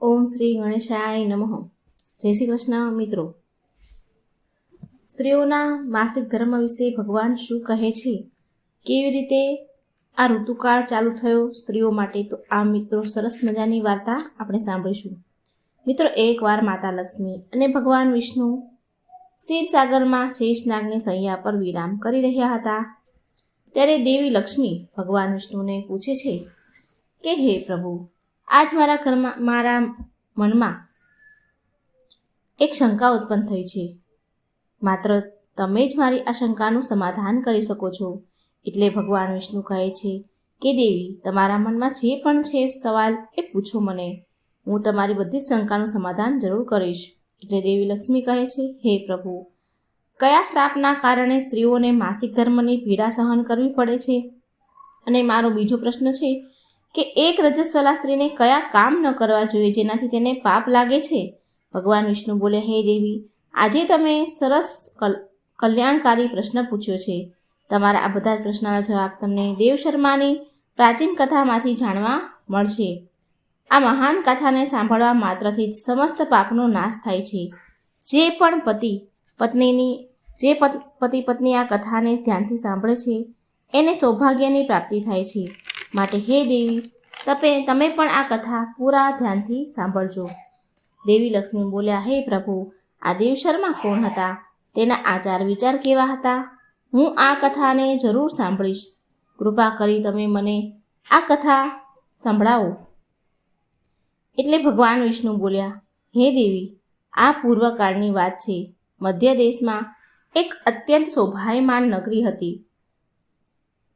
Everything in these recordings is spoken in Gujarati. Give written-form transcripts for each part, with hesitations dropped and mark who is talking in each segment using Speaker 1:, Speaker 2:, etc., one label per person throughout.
Speaker 1: ઓમ શ્રી ગણેશાય નમઃ. જય શ્રી કૃષ્ણ મિત્રો. સ્ત્રીઓના માસિક ધર્મ વિશે ભગવાન શું કહે છે, કેવી રીતે આ ઋતુકાળ ચાલુ થયો સ્ત્રીઓ માટે, તો આ મિત્રો સરસ મજાની વાર્તા આપણે સાંભળીશું. મિત્રો, એકવાર માતા લક્ષ્મી અને ભગવાન વિષ્ણુ ક્ષીરસાગરમાં શેષનાગની સૈયા પર વિરામ કરી રહ્યા હતા. ત્યારે દેવી લક્ષ્મી ભગવાન વિષ્ણુને પૂછે છે કે હે પ્રભુ, આજ મારા મનમાં એક શંકા ઉત્પન્ન થઈ છે. માત્ર તમે જ મારી આ શંકાનું સમાધાન કરી શકો છો. એટલે ભગવાન વિષ્ણુ કહે છે કે દેવી, તમારા મનમાં જે પણ છે સવાલ એ પૂછો મને, હું તમારી બધી જ શંકાનું સમાધાન જરૂર કરીશ. એટલે દેવી લક્ષ્મી કહે છે, હે પ્રભુ, કયા શ્રાપના કારણે સ્ત્રીઓને માસિક ધર્મની પીડા સહન કરવી પડે છે? અને મારો બીજો પ્રશ્ન છે કે એક રજસ્વલા સ્ત્રીને કયા કામ ન કરવા જોઈએ જેનાથી તેને પાપ લાગે છે? ભગવાન વિષ્ણુ બોલે, હે દેવી, આજે તમે સરસ કલ્યાણકારી પ્રશ્ન પૂછ્યો છે. તમારા આ બધા જ પ્રશ્નના જવાબ તમને દેવશર્માની પ્રાચીન કથામાંથી જાણવા મળશે. આ મહાન કથાને સાંભળવા માત્રથી જ સમસ્ત પાપનો નાશ થાય છે. જે પણ પતિ પત્ની આ કથાને ધ્યાનથી સાંભળે છે એને સૌભાગ્યની પ્રાપ્તિ થાય છે. માટે હે દેવી, તમે પણ આ કથા પૂરા ધ્યાનથી સાંભળજો. દેવી લક્ષ્મી બોલ્યા, હે પ્રભુ, આ દેવશર્મા કોણ હતા? તેના આચાર વિચાર કેવા હતા? હું આ કથાને જરૂર સાંભળીશ. કૃપા કરી તમે મને આ કથા સંભળાવો. એટલે ભગવાન વિષ્ણુ બોલ્યા, હે દેવી, આ પૂર્વકાળની વાત છે. મધ્ય દેશમાં એક અત્યંત શોભાયમાન નગરી હતી,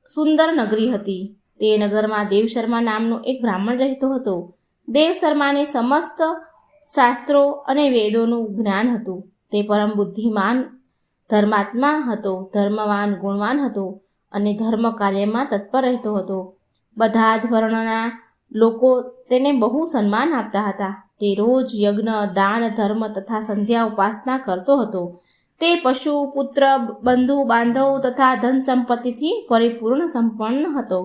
Speaker 1: સુંદર નગરી હતી. તે નગરમાં દેવશર્મા નામનો એક બ્રાહ્મણ રહેતો હતો. દેવશર્માને સમસ્ત શાસ્ત્રો અને વેદોનું જ્ઞાન હતું. તે પરમ બુદ્ધિમાન ધર્માત્મા હતો, ધર્મવાન ગુણવાન હતો અને ધર્મ કાર્યમાં તત્પર રહેતો હતો. બધા જ વર્ણના લોકો તેને બહુ સન્માન આપતા હતા. તે રોજ યજ્ઞ, દાન, ધર્મ તથા સંધ્યા ઉપાસના કરતો હતો. તે પશુ, પુત્ર, બંધુ બાંધવ તથા ધન સંપત્તિથી પરિપૂર્ણ સંપન્ન હતો.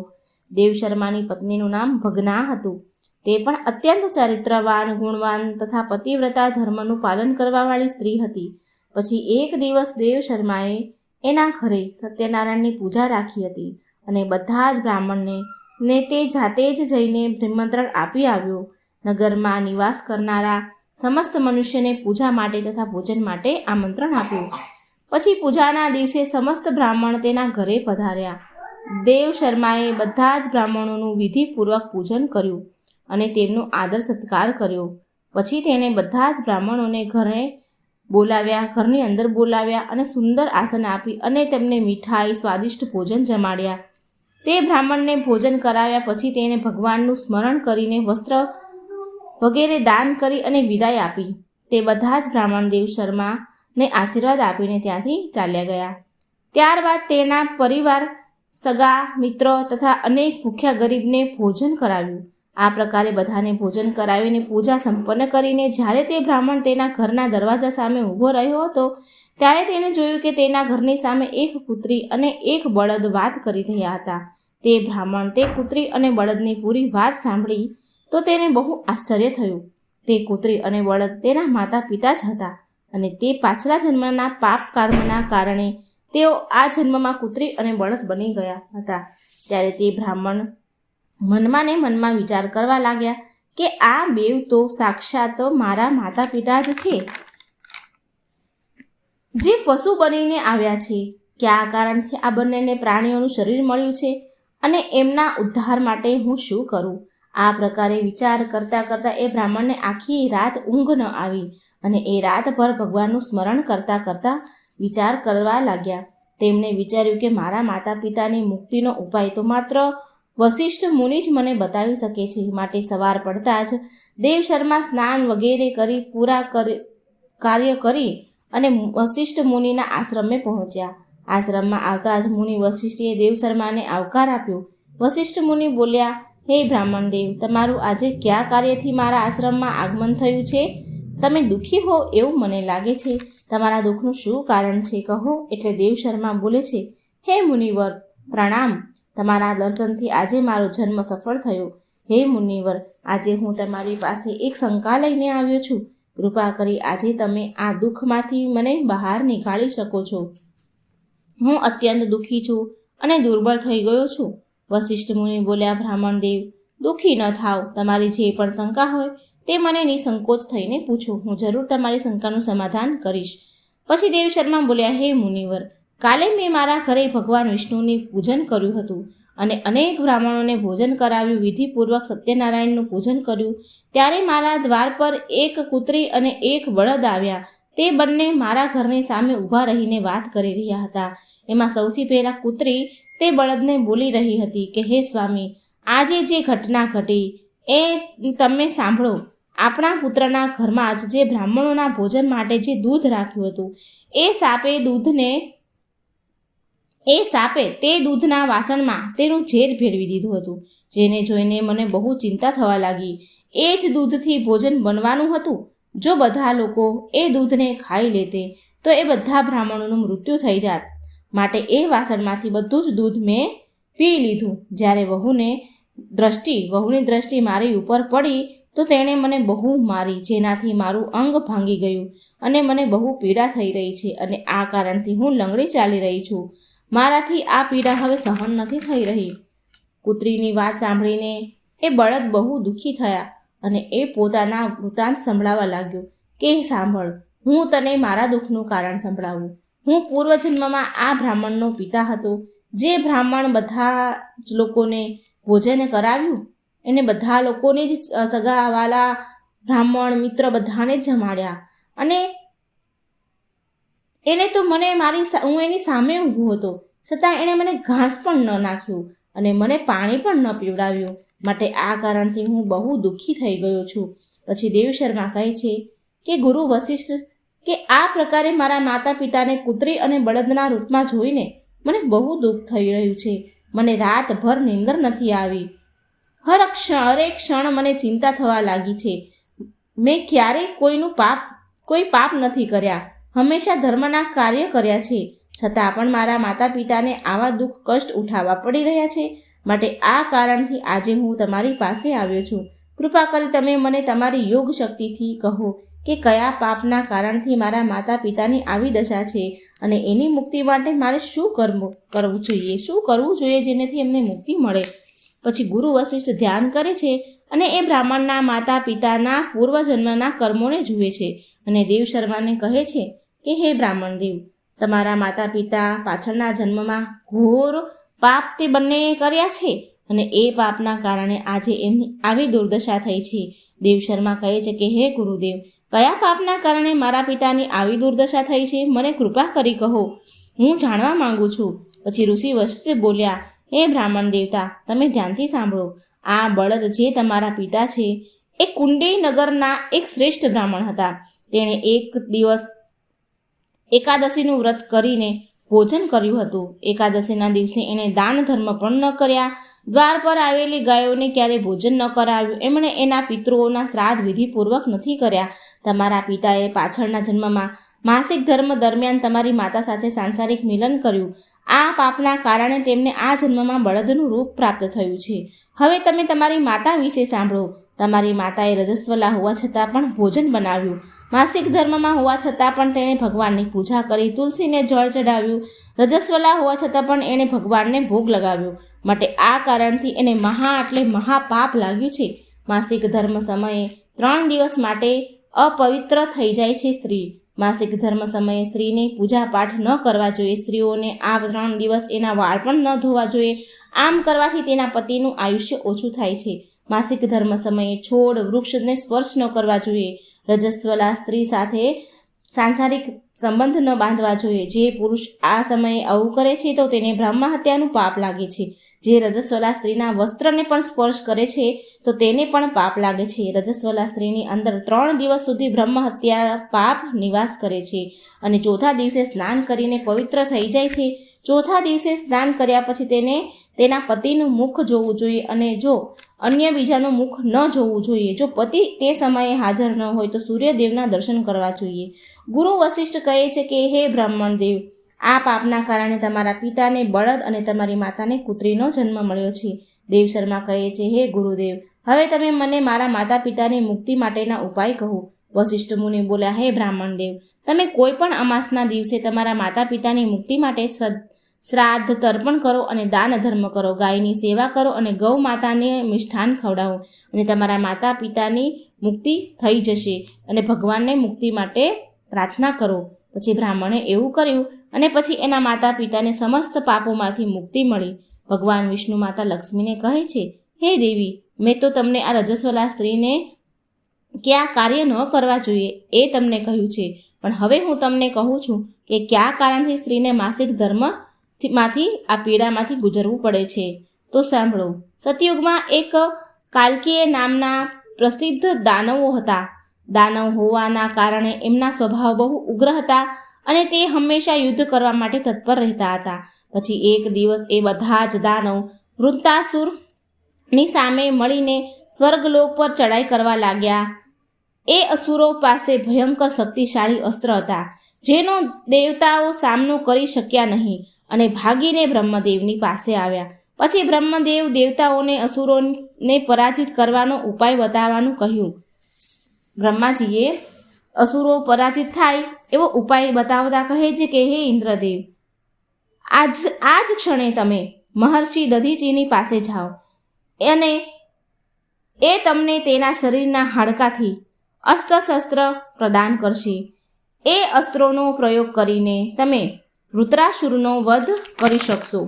Speaker 1: દેવશર્માની પત્નીનું નામ ભગના હતું. તે પણ અત્યંત ચારિત્રવાન, ગુણવાન તથા પતિવ્રતા ધર્મનું પાલન કરવાવાળી સ્ત્રી હતી. પછી એક દિવસ દેવશર્માએ એના ઘરે સત્યનારાયણની પૂજા રાખી હતી અને બધા જ બ્રાહ્મણને તે જાતે જ જઈને નિમંત્રણ આપી આવ્યો. નગરમાં નિવાસ કરનારા સમસ્ત મનુષ્યને પૂજા માટે તથા ભોજન માટે આમંત્રણ આપ્યું. પછી પૂજાના દિવસે સમસ્ત બ્રાહ્મણ તેના ઘરે પધાર્યા. દેવશર્માએ બધા જ બ્રાહ્મણોનું વિધિપૂર્વક પૂજન કર્યું અને તેમનો આદર સત્કાર કર્યો. પછી તેને બધા જ બ્રાહ્મણોને ઘરની અંદર બોલાવ્યા અને સુંદર આસન આપી અને તેમને મીઠાઈ, સ્વાદિષ્ટ ભોજન જમાડ્યા. તે બ્રાહ્મણને ભોજન કરાવ્યા પછી તેને ભગવાનનું સ્મરણ કરીને વસ્ત્ર વગેરે દાન કરી અને વિદાય આપી. તે બધા જ બ્રાહ્મણ દેવશર્માને આશીર્વાદ આપીને ત્યાંથી ચાલ્યા ગયા. ત્યારબાદ તેના પરિવાર, સગા મિત્રો તથા અનેક ભૂખ્યા ગરીબને ભોજન કરાવ્યું. આ પ્રકારે બધાને ભોજન કરાવીને પૂજા સંપન્ન કરીને જ્યારે તે બ્રાહ્મણ તેના ઘરના દરવાજા સામે ઊભો રહ્યો હતો ત્યારે તેને જોયું કે તેના ઘરની સામે એક કૂતરી અને એક બળદ વાત કરી રહ્યા હતા. તે બ્રાહ્મણ તે કૂતરી અને બળદની પૂરી વાત સાંભળી તો તેને બહુ આશ્ચર્ય થયું. તે કૂતરી અને બળદ તેના માતા પિતા જ હતા અને તે પાછલા જન્મના પાપ કર્મના કારણે તેઓ આ જન્મમાં કૂતરી અને બળદ બની ગયા હતા. ત્યારે તે બ્રાહ્મણ મનમાં ને મનમાં વિચાર કરવા લાગ્યા કે આ બેવ તો સાક્ષાત મારા માતા પિતા જ છે, જે પશુ બનીને આવ્યા છે. કયા કારણથી આ બંનેને પ્રાણીઓનું શરીર મળ્યું છે અને એમના ઉદ્ધાર માટે હું શું કરું? આ પ્રકારે વિચાર કરતા કરતા એ બ્રાહ્મણને આખી રાત ઊંઘ ન આવી અને એ રાતભર ભગવાનનું સ્મરણ કરતા કરતા વિચાર કરવા લાગ્યા. તેમણે વિચાર્યું કે મારા માતા પિતાની મુક્તિનો ઉપાય તો માત્ર વશિષ્ઠ મુનિ જ મને બતાવી શકે છે. માટે સવાર પડતા જ દેવશર્મા સ્નાન વગેરે કરી પૂરા કાર્ય કરી અને વશિષ્ઠ મુનિના આશ્રમે પહોંચ્યા. આશ્રમમાં આવતા જ મુનિ વશિષ્ઠે દેવશર્માને આવકાર આપ્યો. વશિષ્ઠ મુનિ બોલ્યા, હે બ્રાહ્મણ દેવ, તમારું આજે કયા કાર્યથી મારા આશ્રમમાં આગમન થયું છે? તમે દુઃખી હો એવું મને લાગે છે. તમારા દુઃખનું શું કારણ છે કહો? એટલે દેવશર્મા બોલે છે, હે મુનિવર, પ્રણામ. તમારા દર્શનથી આજે મારો જન્મ સફળ થયો. હે મુનિવર, આજે હું તમારી પાસે એક શંકા લઈને આવ્યો છું. કૃપા કરી આજે તમે આ દુઃખમાંથી મને બહાર નીકાળી શકો છો. હું અત્યંત દુઃખી છું અને દુર્બળ થઈ ગયો છું. વશિષ્ઠ મુનિ બોલ્યા, બ્રાહ્મણ દેવ, દુઃખી ન થાવ. તમારી જે પણ શંકા હોય તે મને નિસંકોચ થઈને પૂછો. હું જરૂર તમારી શંકાનું સમાધાન કરીશ. પછી દેવ શર્મા બોલ્યા, હે મુનિવર, કાલે મેં મારા ઘરે ભગવાન વિષ્ણુની પૂજન કર્યું હતું અને અનેક બ્રાહ્મણોને ભોજન કરાવ્યું, વિધિપૂર્વક સત્યનારાયણનું પૂજન કર્યું. ત્યારે મારા દ્વાર પર એક કૂતરી અને એક બળદ આવ્યા. તે બંને મારા ઘરની સામે ઊભા રહીને વાત કરી રહ્યા હતા. એમાં સૌથી પહેલા કૂતરી તે બળદને બોલી રહી હતી કે, હે સ્વામી, આજે જે ઘટના ઘટી એ તમે સાંભળો. આપણા પુત્રના ઘરમાં જ જે બ્રાહ્મણોના ભોજન માટે જે દૂધ રાખ્યું હતું, એ સાપે તે દૂધના વાસણમાં તેનું ઝેર ભેળવી દીધું હતું. જેને જોઈને મને બહુ ચિંતા થવા લાગી. એ જ દૂધથી ભોજન બનવાનું હતું. જો બધા લોકો એ દૂધને ખાઈ લેતે તો એ બધા બ્રાહ્મણોનું મૃત્યુ થઈ જાત. માટે એ વાસણમાંથી બધું જ દૂધ મેં પી લીધું. જ્યારે વહુની દ્રષ્ટિ મારી ઉપર પડી તો તેણે મને બહુ મારી, જેનાથી મારું અંગ ભાંગી ગયું અને મને બહુ પીડા થઈ રહી છે અને આ કારણથી હું લંગડી ચાલી રહી છું. મારાથી આ પીડા હવે સહન નથી થઈ રહી. કૂતરીની વાત સાંભળીને એ બળદ બહુ દુઃખી થયા અને એ પોતાના વૃત્તાંત સંભળાવવા લાગ્યો કે, સાંભળ, હું તને મારા દુઃખનું કારણ સંભળાવું. હું પૂર્વજન્મમાં આ બ્રાહ્મણનો પિતા હતો. જે બ્રાહ્મણ બધા જ લોકોને ભોજન કરાવ્યું, એને બધા લોકોને જ સગાવાલા બ્રાહ્મણ મિત્ર બધાને જ જમાડ્યા અને એને તો હું એની સામે ઊભો હતો, છતાં એણે મને ઘાસ પણ ન નાખ્યું અને મને પાણી પણ ન પીવડાવ્યું. માટે આ કારણથી હું બહુ દુઃખી થઈ ગયો છું. પછી દેવ શર્મા કહે છે કે, ગુરુ વશિષ્ઠ, કે આ પ્રકારે મારા માતા પિતાને કૂતરી અને બળદના રૂપમાં જોઈને મને બહુ દુઃખ થઈ રહ્યું છે. મને રાતભર નીંદર નથી આવી. હરેક ક્ષણ મને ચિંતા થવા લાગી છે. મેં ક્યારેય કોઈ પાપ નથી કર્યા. હંમેશા ધર્મના કાર્ય કર્યા છે. છતાં પણ મારા માતા પિતાને આવા દુઃખ કષ્ટ ઉઠાવવા પડી રહ્યા છે. માટે આ કારણથી આજે હું તમારી પાસે આવ્યો છું. કૃપા કરી તમે મને તમારી યોગ શક્તિથી કહો કે કયા પાપના કારણથી મારા માતા પિતાની આવી દશા છે અને એની મુક્તિ માટે મારે શું કરવું જોઈએ જેનેથી એમને મુક્તિ મળે. પછી ગુરુ વશિષ્ઠ ધ્યાન કરે છે અને એ બ્રાહ્મણના માતા પિતાના પૂર્વજન્મના કર્મોને જુએ છે અને દેવ શર્માને કહે છે કે, હે બ્રાહ્મણ દેવ, તમારા માતા પિતા પાછળના જન્મમાં ઘોર પાપ તે બંને કર્યા છે અને એ પાપના કારણે આજે એમની આવી દુર્દશા થઈ છે. દેવ શર્મા કહે છે કે, હે ગુરુદેવ, કયા પાપના કારણે મારા પિતાની આવી દુર્દશા થઈ છે? મને કૃપા કરી કહો, હું જાણવા માંગુ છું. પછી ઋષિ વશિષ્ઠ બોલ્યા, હે બ્રાહ્મણ દેવતા, તમે ધ્યાનથી સાંભળો. આ બળદ જે તમારા પિતા છે એ કુંડી નગરના એક શ્રેષ્ઠ બ્રાહ્મણ હતા. તેણે એક દિવસ એકાદશીનું વ્રત કરીને ભોજન કર્યું હતું. એકાદશીના દિવસે એણે દાન ધર્મ પણ ન કર્યા. દ્વાર પર આવેલી ગાયોને ક્યારેય ભોજન ન કરાવ્યું. એમણે એના પિતૃઓના શ્રાદ્ધ વિધિપૂર્વક નથી કર્યા. તમારા પિતાએ પાછળના જન્મમાં માસિક ધર્મ દરમિયાન તમારી માતા સાથે સાંસારિક મિલન કર્યું. આ પાપના કારણે તેમને આ જન્મમાં બળદનું રૂપ પ્રાપ્ત થયું છે. હવે તમે તમારી માતા વિશે સાંભળો. તમારી માતાએ રજસ્વલા હોવા છતાં પણ ભોજન બનાવ્યું. માસિક ધર્મમાં હોવા છતાં પણ તેણે ભગવાનની પૂજા કરી, તુલસીને જળ ચડાવ્યું. રજસ્વલા હોવા છતાં પણ એણે ભગવાનને ભોગ લગાવ્યો. માટે આ કારણથી એને મહાપાપ લાગ્યું છે. માસિક ધર્મ સમયે 3 દિવસ માટે અપવિત્ર થઈ જાય છે સ્ત્રી. માસિક ધર્મ સમયે સ્ત્રીને પૂજા પાઠ ન કરવા જોઈએ. સ્ત્રીઓને આ 3 દિવસ એના વાળ પણ ન ધોવા જોઈએ. આમ કરવાથી તેના પતિનું આયુષ્ય ઓછું થાય છે. માસિક ધર્મ સમયે છોડ વૃક્ષને સ્પર્શ ન કરવા જોઈએ. રજસ્વલા સ્ત્રી સાથે સાંસારિક સંબંધ ન બાંધવા જોઈએ. જે પુરુષ આ સમયે આવું કરે છે તો તેને બ્રહ્મ હત્યાનું પાપ લાગે છે. જે રજસ્વલા સ્ત્રીના વસ્ત્રને પણ સ્પર્શ કરે છે તો તેને પણ પાપ લાગે છે. રજસ્વલા સ્ત્રીની અંદર 3 દિવસ સુધી બ્રહ્મ હત્યા પાપ નિવાસ કરે છે અને ચોથા દિવસે સ્નાન કરીને પવિત્ર થઈ જાય છે. ચોથા દિવસે સ્નાન કર્યા પછી તેને તેના પતિનું મુખ જોવું જોઈએ અને જો અન્ય બીજાનું મુખ ન જોવું જોઈએ. જો પતિ તે સમયે હાજર ન હોય તો સૂર્યદેવના દર્શન કરવા જોઈએ. ગુરુ વશિષ્ઠ કહે છે કે, હે બ્રાહ્મણ દેવ, આ પાપના કારણે તમારા પિતાને બળદ અને તમારી માતાને કૂતરીનો જન્મ મળ્યો છે. દેવ શર્મા કહે છે, હે ગુરુદેવ, હવે તમે મને મારા માતા પિતાની મુક્તિ માટેના ઉપાય કહો. વશિષ્ઠ મુનિ બોલ્યા, હે બ્રાહ્મણ દેવ, તમે કોઈ પણ અમાસના દિવસે તમારા માતા પિતાની મુક્તિ માટે શ્રાદ્ધ તર્પણ કરો અને દાન ધર્મ કરો, ગાયની સેવા કરો અને ગૌ માતાને મિષ્ઠાન ખવડાવો અને તમારા માતા પિતાની મુક્તિ થઈ જશે અને ભગવાનને મુક્તિ માટે પ્રાર્થના કરો. પછી બ્રાહ્મણે એવું કર્યું અને પછી એના માતા પિતાને સમસ્ત પાપોમાંથી મુક્તિ મળી. ભગવાન વિષ્ણુ માતા લક્ષ્મીને કહે છે, હે દેવી, મેં તો તમને આ રજસ્વલા સ્ત્રીને કયા કાર્ય ન કરવા જોઈએ એ તમને કહ્યું છે, પણ હવે હું તમને કહું છું કે કયા કારણથી સ્ત્રીને માસિક ધર્મમાંથી આ પીડામાંથી ગુજરવું પડે છે. તો સાંભળો. સતયુગમાં એક કાલ્કીય નામના પ્રસિદ્ધ દાનવો હતા. દાનવ હોવાના કારણે એમના સ્વભાવ બહુ ઉગ્ર હતા અને તે હંમેશા યુદ્ધ કરવા માટે તત્પર રહેતા હતા. પછી એક દિવસ એ બધા જ દાનવ વૃત્તાસુરની સામે મળીને સ્વર્ગલોક પર ચડાઈ કરવા લાગ્યા. એ અસુરો પાસે ભયંકર શક્તિશાળી અસ્ત્ર હતા જેનો દેવતાઓ સામનો કરી શક્યા નહીં અને ભાગીને બ્રહ્મદેવની પાસે આવ્યા. પછી બ્રહ્મદેવ દેવતાઓને અસુરોને પરાજિત કરવાનો ઉપાય બતાવવાનું કહ્યું. બ્રહ્માજીએ અસુરો પરાજિત થાય એવો ઉપાય બતાવતા કહે છે કે હે ઇન્દ્રદેવ, આજ ક્ષણે તમે મહર્ષિ દધીચીની પાસે જાઓ અને એ તમને તેના શરીરના હાડકાથી અસ્ત્ર-શસ્ત્ર પ્રદાન કરશે. એ અસ્ત્રોનો પ્રયોગ કરીને તમે વૃત્રાસુરનો વધ કરી શકશો.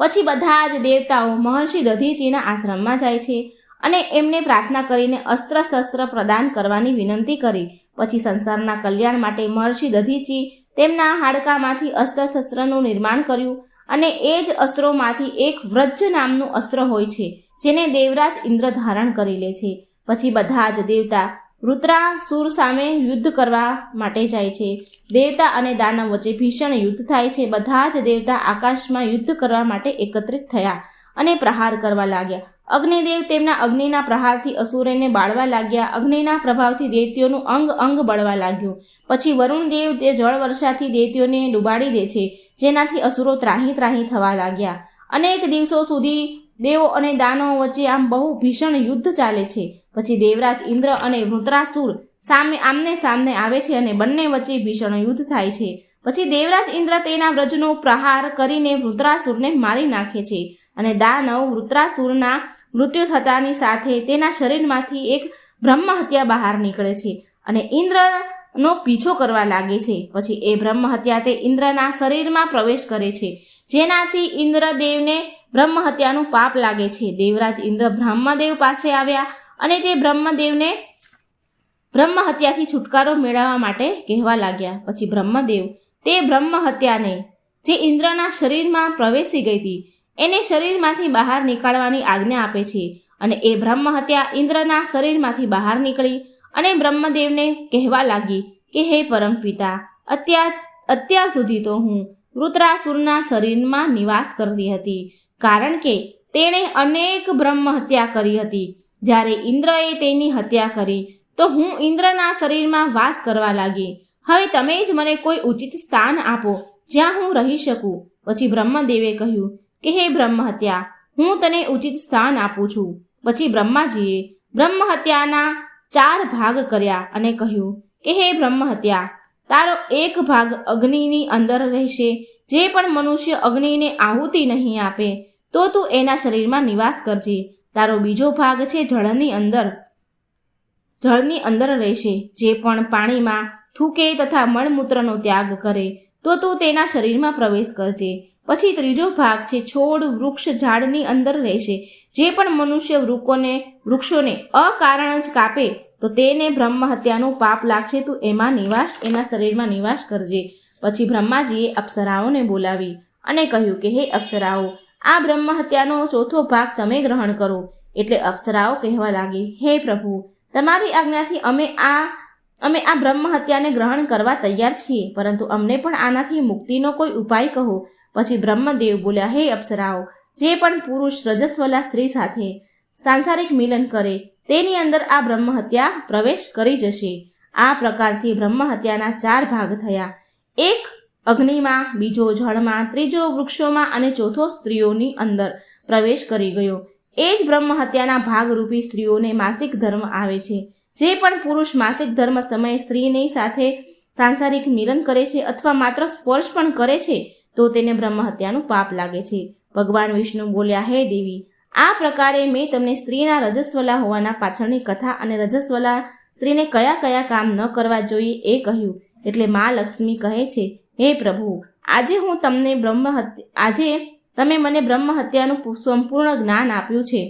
Speaker 1: પછી બધા જ દેવતાઓ મહર્ષિ દધીચીના આશ્રમમાં જાય છે અને એમને પ્રાર્થના કરીને અસ્ત્ર-શસ્ત્ર પ્રદાન કરવાની વિનંતી કરી. પછી સંસારના કલ્યાણ માટે મહર્ષિ દધીચી તેમના હાડકામાંથી અસ્ત્ર-શસ્ત્રનું નિર્માણ કર્યું અને એ જ અસ્ત્રોમાંથી એક વ્રજ નામનું અસ્ત્ર હોય છે જેને દેવરાજ ઇન્દ્ર ધારણ કરી લે છે. પછી બધા જ દેવતા વૃત્રાસુર સામે યુદ્ધ કરવા માટે જાય છે. દેવતા અને દાનવ વચ્ચે ભીષણ યુદ્ધ થાય છે. બધા જ દેવતા આકાશમાં યુદ્ધ કરવા માટે એકત્રિત થયા અને પ્રહાર કરવા લાગ્યા. અગ્નિદેવ તેમના અગ્નિના પ્રહારથી અસુરોને બાળવા લાગ્યા. અગ્નિના પ્રભાવથી દૈત્યોનું અંગ અંગ બળવા લાગ્યું. પછી વરુણદેવ તે જળ વર્ષાથી દૈત્યોને ડૂબાડી દે છે, જેનાથી અસુરો ત્રાહી ત્રાહી થવા લાગ્યા. અનેક દિવસો સુધી દેવો અને દાનવો વચ્ચે આમ બહુ ભીષણ યુદ્ધ ચાલે છે. પછી દેવરાજ ઇન્દ્ર અને વૃત્રાસુર આમને સામને આવે છે અને બંને વચ્ચે ભીષણ યુદ્ધ થાય છે. પછી દેવરાજ ઇન્દ્ર તેના વ્રજનો પ્રહાર કરીને વૃત્રાસુરને મારી નાખે છે અને દાનવ વૃત્રાસુરના મૃત્યુ થતાની સાથે તેના શરીરમાંથી એક બ્રહ્મ હત્યા બહાર નીકળે છે અને ઇન્દ્રનો પીછો કરવા લાગે છે. પછી એ બ્રહ્મ હત્યા તે ઇન્દ્રના શરીરમાં પ્રવેશ કરે છે, જેનાથી ઇન્દ્રદેવને બ્રહ્મ હત્યાનું પાપ લાગે છે. દેવરાજ ઇન્દ્ર બ્રહ્મદેવ પાસે આવ્યા અને તે બ્રહ્મદેવને બ્રહ્મ હત્યાથી છુટકારો મેળવવા માટે કહેવા લાગ્યા. પછી બ્રહ્મદેવ તે બ્રહ્મ હત્યાને જે ઇન્દ્રના શરીરમાં પ્રવેશી ગઈ હતી એને શરીરમાંથી બહાર નીકાળવાની આજ્ઞા આપે છે અને એ બ્રહ્મ હત્યા ઇન્દ્રના શરીરમાંથી બહાર નીકળી અને બ્રહ્મદેવને કહેવા લાગી કે હે પરમપિતા, અત્યાર સુધી તો હું વૃત્રાસુરના શરીરમાં નિવાસ કરતી હતી, કારણ કે તેણે અનેક બ્રહ્મ હત્યા કરી હતી. જ્યારે ઇન્દ્રએ તેની હત્યા કરી તો હું ઇન્દ્રના શરીરમાં વાસ કરવા લાગી. હવે તમે જ મને કોઈ ઉચિત સ્થાન આપો જ્યાં હું રહી શકું. પછી બ્રહ્મદેવે કહ્યું કે હે બ્રહ્મ હત્યા, હું તને ઉચિત સ્થાન આપું છું. પછી બ્રહ્માજીએ બ્રહ્મ હત્યાના 4 ભાગ કર્યા અને કહ્યું કે હે બ્રહ્મ હત્યા, તારો એક ભાગ અગ્નિની અંદર રહેશે. જે પણ મનુષ્ય અગ્નિને આહુતિ નહીં આપે તો તું એના શરીરમાં નિવાસ કરજે. તારો બીજો ભાગ છે જળની અંદર રહેશે. જે પણ પાણીમાં થૂકે તથા મળમૂત્રનો ત્યાગ કરે તો તું તેના શરીરમાં પ્રવેશ કરજે. પછી ત્રીજો ભાગ છે છોડ વૃક્ષ ઝાડની અંદર રહેશે. જે પણ મનુષ્ય વૃક્ષોને અકારણ જ કાપે તો તેને બ્રહ્મ હત્યાનું પાપ લાગશે. તું એના શરીરમાં નિવાસ કરજે. પછી બ્રહ્માજીએ અપ્સરાઓને બોલાવી અને કહ્યું કે હે અપ્સરાઓ, આ બ્રહ્મ હત્યાનો ચોથો ભાગ તમે ગ્રહણ કરો. એટલે અપ્સરાઓ કહેવા લાગી, હે પ્રભુ, તમારી આજ્ઞાથી અમે આ બ્રહ્મ હત્યાને ગ્રહણ કરવા તૈયાર છીએ, પરંતુ અમને પણ આનાથી મુક્તિનો કોઈ ઉપાય કહો. પછી બ્રહ્મદેવ બોલ્યા, હે અપ્સરાઓ, જે પણ પુરુષ રજસ્વલા સ્ત્રી સાથે સાંસારિક મિલન કરે તેની અંદર આ બ્રહ્મ હત્યા પ્રવેશ કરી જશે. આ પ્રકારથી બ્રહ્મ હત્યાના 4 ભાગ થયા. એક અગ્નિમાં, બીજો જળમાં, ત્રીજો વૃક્ષોમાં અને ચોથો સ્ત્રીઓની અંદર પ્રવેશ કરી ગયો. એ જ બ્રહ્મ હત્યાના ભાગરૂપી સ્ત્રીઓને માસિક ધર્મ આવે છે. જે પણ પુરુષ માસિક ધર્મ સમયે સ્ત્રીની સાથે સાંસારિક મિલન કરે છે અથવા માત્ર સ્પર્શ પણ કરે છે તો તેને બ્રહ્મ હત્યાનું પાપ લાગે છે. ભગવાન વિષ્ણુ બોલ્યા, હે દેવી, આ પ્રકારે મેં તમને સ્ત્રીના રજસ્વલા હોવાના પાછળની કથા અને રજસ્વલા સ્ત્રીને કયા કયા કામ ન કરવા જોઈએ એ કહ્યું. એટલે મા લક્ષ્મી કહે છે, હે પ્રભુ, આજે તમે મને બ્રહ્મ હત્યાનું સંપૂર્ણ જ્ઞાન આપ્યું છે,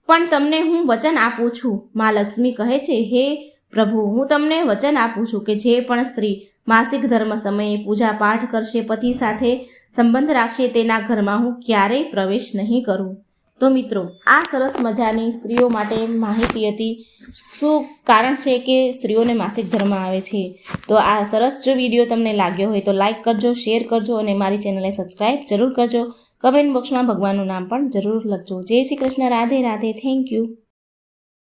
Speaker 1: પણ તમને હું વચન આપું છું. મા લક્ષ્મી કહે છે, હે પ્રભુ, હું તમને વચન આપું છું કે જે પણ સ્ત્રી માસિક ધર્મ સમયે પૂજા પાઠ કરશે, પતિ સાથે સંબંધ રાખશે, તેના ઘરમાં હું ક્યારેય પ્રવેશ નહીં કરું. તો મિત્રો, આ સરસ મજાની સ્ત્રીઓ માટે માહિતી હતી. શું કારણ છે કે સ્ત્રીઓને માસિક ધર્મ આવે છે? તો આ સરસ જો વિડીયો તમને લાગ્યો હોય તો લાઈક કરજો, શેર કરજો અને મારી ચેનલને સબસ્ક્રાઈબ જરૂર કરજો. કમેન્ટ બોક્સમાં ભગવાનનું નામ પણ જરૂર લખજો. જય શ્રી કૃષ્ણ. રાધે રાધે. Thank you.